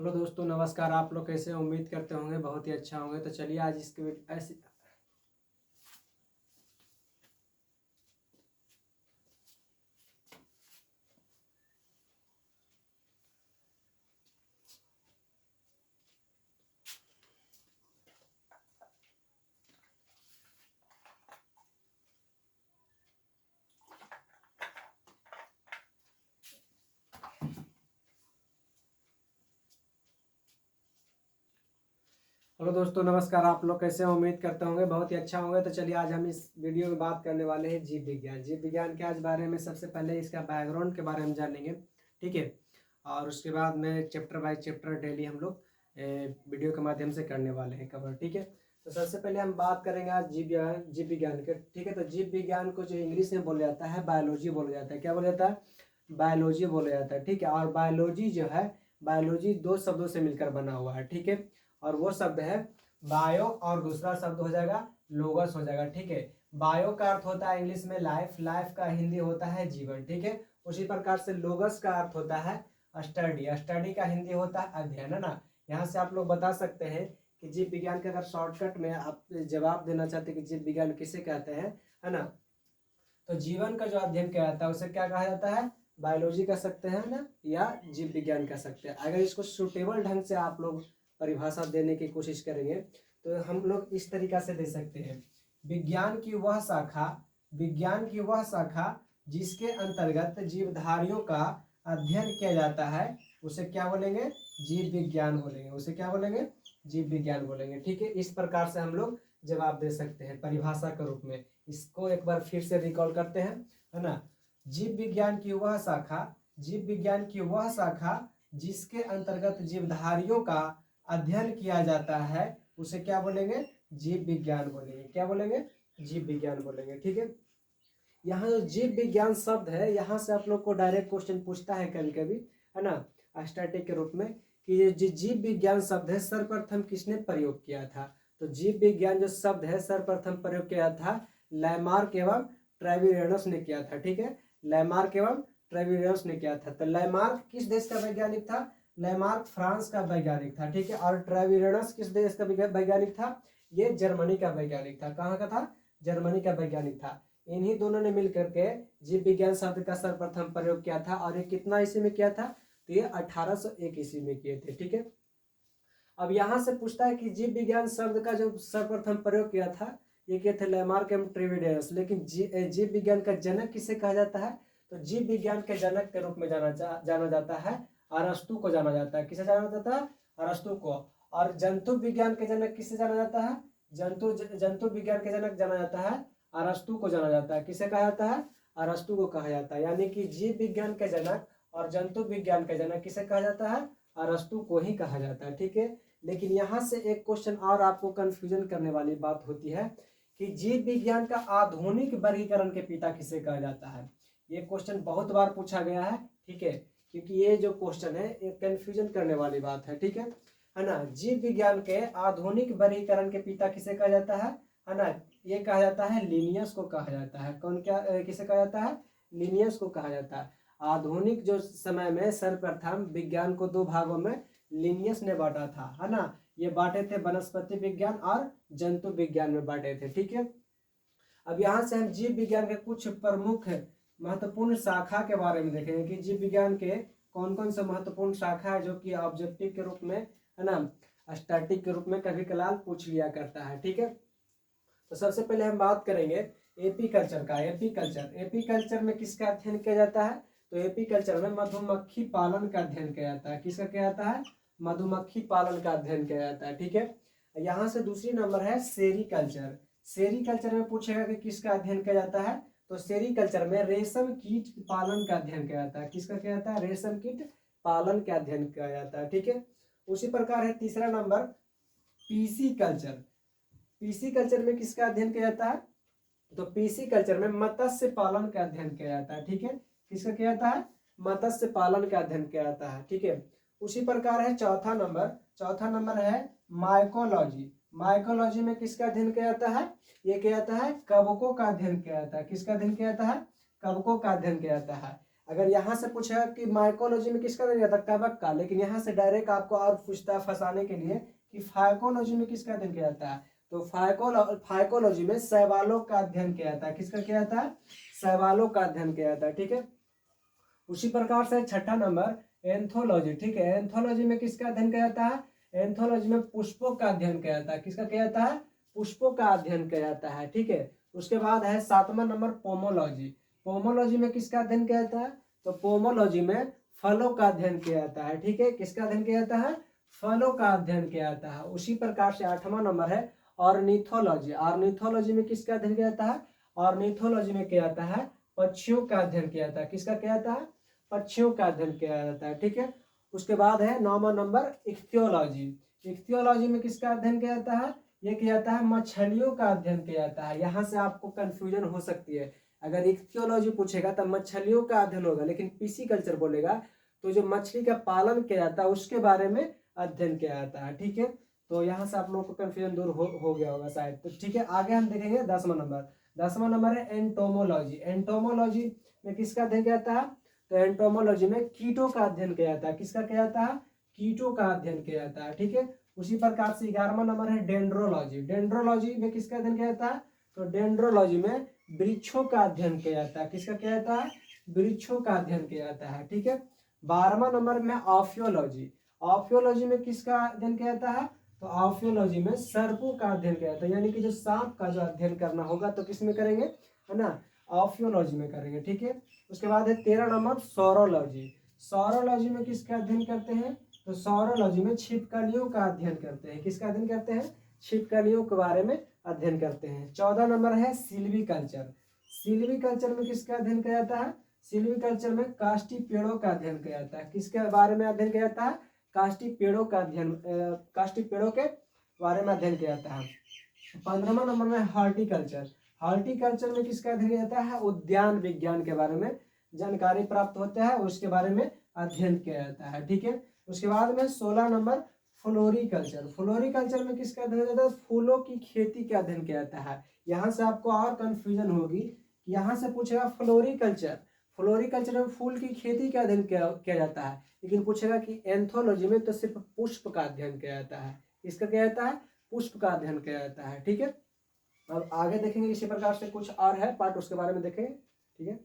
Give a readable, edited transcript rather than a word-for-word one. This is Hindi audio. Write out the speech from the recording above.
हेलो दोस्तों, नमस्कार। आप लोग कैसे हैं? उम्मीद करते होंगे बहुत ही अच्छा होंगे। तो चलिए आज इसके ऐसे हेलो दोस्तों, नमस्कार। आप लोग कैसे हैं? उम्मीद करते होंगे बहुत ही अच्छा होंगे। तो चलिए आज हम इस वीडियो में बात करने वाले हैं जीव विज्ञान। जीव विज्ञान के आज बारे में सबसे पहले इसका बैकग्राउंड के बारे में जानेंगे, ठीक है। और उसके बाद में चैप्टर बाय चैप्टर डेली हम लोग वीडियो के माध्यम से करने वाले हैं कवर, ठीक है। तो सबसे पहले हम बात करेंगे आज जीव विज्ञान के, ठीक है। तो जीव विज्ञान को जो इंग्लिश में बोला जाता है बायोलॉजी बोला जाता है। क्या बोला जाता है? बायोलॉजी बोला जाता है, ठीक है। और बायोलॉजी जो है, बायोलॉजी दो शब्दों से मिलकर बना हुआ है, ठीक है। और वो शब्द है बायो, और दूसरा शब्द हो जाएगा लोगस हो जाएगा, ठीक है। बायो का अर्थ होता है इंग्लिश में लाइफ, लाइफ का हिंदी होता है जीवन, ठीक है। उसी प्रकार से लोगस का अर्थ होता है स्टडी, स्टडी का हिंदी होता है अध्ययन, है ना। यहाँ से आप लोग बता सकते हैं कि जीव विज्ञान के अगर शॉर्टकट में आप जवाब देना चाहते हैं कि जीव विज्ञान किसे कहते हैं, है ना। तो जीवन का जो अध्ययन किया जाता है उसे क्या कहा जाता है? बायोलॉजी कह सकते हैं ना, या जीव विज्ञान कह सकते हैं। अगर इसको सुटेबल ढंग से आप लोग परिभाषा देने की कोशिश करेंगे तो हम लोग इस तरीका से दे सकते हैं। विज्ञान की वह शाखा, विज्ञान की वह शाखा जिसके अंतर्गत जीवधारियों का अध्ययन किया जाता है उसे क्या बोलेंगे? जीव विज्ञान बोलेंगे। उसे क्या बोलेंगे? जीव विज्ञान बोलेंगे, ठीक है। इस प्रकार से हम लोग जवाब दे सकते हैं परिभाषा के रूप में। इसको एक बार फिर से रिकॉल करते हैं, है ना। जीव विज्ञान की वह शाखा, जीव विज्ञान की वह शाखा जिसके अंतर्गत जीवधारियों का अध्ययन किया जाता है उसे क्या बोलेंगे? जीव विज्ञान बोलेंगे। क्या बोलेंगे? जीव विज्ञान बोलेंगे, ठीक है। यहाँ जो जीव विज्ञान शब्द है, यहाँ से आप लोग को डायरेक्ट क्वेश्चन पूछता है कभी कभी, है ना, स्टैटिक के रूप में, कि ये जो जीव विज्ञान शब्द है सर्वप्रथम किसने प्रयोग किया था। तो जीव विज्ञान जो शब्द है सर्वप्रथम प्रयोग किया था लैमार्क एवं ट्रेवियनस ने किया था, ठीक है। लैमार्क एवं ट्रेवियनस ने किया था। तो लैमार्क किस देश का वैज्ञानिक था? लैमार्क फ्रांस का वैज्ञानिक था, ठीक है। और ट्रेवियनस किस देश का वैज्ञानिक था? ये जर्मनी का वैज्ञानिक था। कहाँ का था? जर्मनी का वैज्ञानिक था। इन्हीं दोनों ने मिलकर के जीव विज्ञान शब्द का सर्वप्रथम प्रयोग किया था। और ये कितना ईस्वी में किया था? तो ये 1801 ईस्वी में किए थे, ठीक है। अब यहाँ से पूछता है कि जीव विज्ञान शब्द का जो सर्वप्रथम प्रयोग किया था ये किए थे लैमार्क एवं ट्रेविडियस। लेकिन जीव विज्ञान का जनक किसे कहा जाता है? तो जीव विज्ञान के जनक के रूप में जाना जाता है अरस्तु को जाना जाता है। किसे जाना जाता है? अरस्तु को। और जंतु विज्ञान के जनक किसे जाना जाता है? जंतु विज्ञान के जनक जाना जाता है अरस्तु को जाना जाता है। किसे कहा जाता है? अरस्तु को कहा जाता है। यानी कि जीव विज्ञान के जनक और जंतु विज्ञान के जनक किसे कहा जाता है? अरस्तु को ही कहा जाता है, ठीक है। लेकिन यहाँ से एक क्वेश्चन और आपको कंफ्यूजन करने वाली बात होती है कि जीव विज्ञान का आधुनिक वर्गीकरण के पिता किसे कहा जाता है। ये क्वेश्चन बहुत बार पूछा गया है, ठीक है। क्योंकि ये जो क्वेश्चन है ये कंफ्यूजन करने वाली बात है, ठीक है ना। जीव विज्ञान के आधुनिक वर्गीकरण के पिता किसे कहा जाता है ना। ये कहा जाता है लिनियस को कहा जाता है। कौन क्या किसे कहा जाता है? लिनियस को कहा जाता है। आधुनिक जो समय में सर्वप्रथम विज्ञान को दो भागों में लिनियस ने बांटा था, है ना। ये बांटे थे वनस्पति विज्ञान और जंतु विज्ञान में बांटे थे, ठीक है। अब यहाँ से हम जीव विज्ञान के कुछ प्रमुख महत्वपूर्ण शाखा के बारे में देखेंगे कि जीव विज्ञान के कौन कौन से महत्वपूर्ण शाखा है जो कि ऑब्जेक्टिव के रूप में, है ना, स्टैटिक के रूप में कभी कलाल पूछ लिया करता है, ठीक है। तो सबसे पहले हम बात करेंगे एपीकल्चर का। एपीकल्चर में किसका अध्ययन किया जाता है? तो एपीकल्चर में मधुमक्खी पालन का अध्ययन किया जाता है। किसका किया जाता है? मधुमक्खी पालन का अध्ययन किया जाता है, ठीक है। यहाँ से दूसरी नंबर है सेरीकल्चर। सेरीकल्चर में पूछेगा कि किसका अध्ययन किया जाता है? तो सेरीकल्चर में रेशम कीट पालन का अध्ययन किया जाता है। किसका किया जाता है? रेशम कीट पालन का अध्ययन किया जाता है, ठीक है। उसी प्रकार है तीसरा number PC culture. PC culture में किसका अध्ययन किया जाता है? तो पीसी कल्चर में मत्स्य पालन का अध्ययन किया जाता है, ठीक है। किसका किया जाता है? मत्स्य पालन का अध्ययन किया जाता है, ठीक है। उसी प्रकार है चौथा नंबर है माइकोलॉजी। माइकोलॉजी में किसका अध्ययन किया जाता है? ये किया जाता है कवकों का अध्ययन किया जाता है। किसका अध्ययन किया जाता है? कवकों का अध्ययन किया जाता है। अगर यहाँ से पूछेगा कि माइकोलॉजी में किसका अध्ययन किया जाता है, कवक का, लेकिन यहाँ से डायरेक्ट आपको और पूछता है फंसाने के लिए कि फाइकोलॉजी में किसका अध्ययन किया जाता है, तो फाइकोलॉजी में शैवालों का अध्ययन किया जाता है। किसका किया जाता है, शैवालों का अध्ययन किया जाता है। ठीक है, उसी प्रकार से छठा नंबर एंथोलॉजी। ठीक है, एंथोलॉजी में किसका अध्ययन किया जाता है, एंथोलॉजी में पुष्पों का अध्ययन किया जाता है। किसका किया जाता है, पुष्पों का अध्ययन किया जाता है। ठीक है, उसके बाद है सातवां नंबर पोमोलॉजी। पोमोलॉजी में किसका अध्ययन किया जाता है, तो पोमोलॉजी में फलों का अध्ययन किया जाता है। ठीक है, किसका अध्ययन किया जाता है, फलों का अध्ययन किया जाता है। उसी प्रकार से आठवां नंबर है ऑर्निथोलॉजी। ऑर्निथोलॉजी में किसका अध्ययन किया जाता है, ऑर्निथोलॉजी में किया जाता है पक्षियों का अध्ययन किया जाता है। किसका किया जाता है, पक्षियों का अध्ययन किया जाता है। ठीक है, उसके बाद है नौवां नंबर इख्तियोलॉजी। इख्तियोलॉजी में किसका अध्ययन किया जाता है, ये किया जाता है मछलियों का अध्ययन किया जाता है। यहाँ से आपको कंफ्यूजन हो सकती है, अगर इख्तियोलॉजी पूछेगा तो मछलियों का अध्ययन होगा, लेकिन पिसीकल्चर बोलेगा तो जो मछली का पालन किया जाता है उसके बारे में अध्ययन किया जाता है। ठीक है, तो यहाँ से आप लोग को कंफ्यूजन दूर हो गया होगा शायद। तो ठीक है, आगे हम देखेंगे 10वां नंबर। 10वां नंबर है एंटोमोलॉजी। एंटोमोलॉजी में किसका अध्ययन किया जाता है, तो एंटोमोलॉजी में कीटों का अध्ययन किया जाता है। किसका किया जाता है, कीटों का अध्ययन किया जाता है। ठीक है, उसी प्रकार से 11वां नंबर है डेंड्रोलॉजी। डेंड्रोलॉजी में किसका अध्ययन किया जाता है, तो डेंड्रोलॉजी में वृक्षों का अध्ययन किया जाता है। किसका किया जाता है, वृक्षों का अध्ययन किया जाता है। ठीक है, 12वां नंबर में ऑफियोलॉजी। ऑफियोलॉजी में किसका अध्ययन किया जाता है, तो ऑफियोलॉजी में सर्पों का अध्ययन किया जाता है, यानी कि जो सांप का जो अध्ययन करना होगा तो किस में करेंगे, है ना, ऑफियोलॉजी में करेंगे। ठीक है, उसके बाद है 13 नंबर सौरोलॉजी। सौरोलॉजी में किसका अध्ययन करते हैं, तो सौरोलॉजी में छिपकलियों का अध्ययन करते हैं। किसका अध्ययन करते हैं, छिपकलियों के बारे में अध्ययन करते हैं। 14 नंबर है सिल्वीकल्चर। सिल्वीकल्चर में किसका अध्ययन किया जाता है, सिल्वीकल्चर में काष्ठी पेड़ों का अध्ययन किया जाता है। किसके बारे में अध्ययन किया जाता है, काष्ठी पेड़ों का अध्ययन, काष्ठी पेड़ों के बारे में अध्ययन किया जाता है। 15वां नंबर में हॉर्टिकल्चर। हॉर्टिकल्चर में किसका अध्ययन किया जाता है, उद्यान विज्ञान के बारे में जानकारी प्राप्त होता है, उसके बारे में अध्ययन किया जाता है। ठीक है, उसके बाद में 16 नंबर फ्लोरिकल्चर। फ्लोरिकल्चर में किसका अध्ययन किया जाता है, फूलों की खेती का अध्ययन किया जाता है। यहाँ से आपको और कंफ्यूजन होगी, यहाँ से पूछेगा फ्लोरिकल्चर, फ्लोरिकल्चर में फूल की खेती का अध्ययन किया जाता है, लेकिन पूछेगा कि एंथोलॉजी में तो सिर्फ पुष्प का अध्ययन किया जाता है। इसका क्या जाता है, पुष्प का अध्ययन किया जाता है। ठीक है, अब आगे देखेंगे इसी प्रकार से कुछ और है पार्ट, उसके बारे में देखेंगे। ठीक है।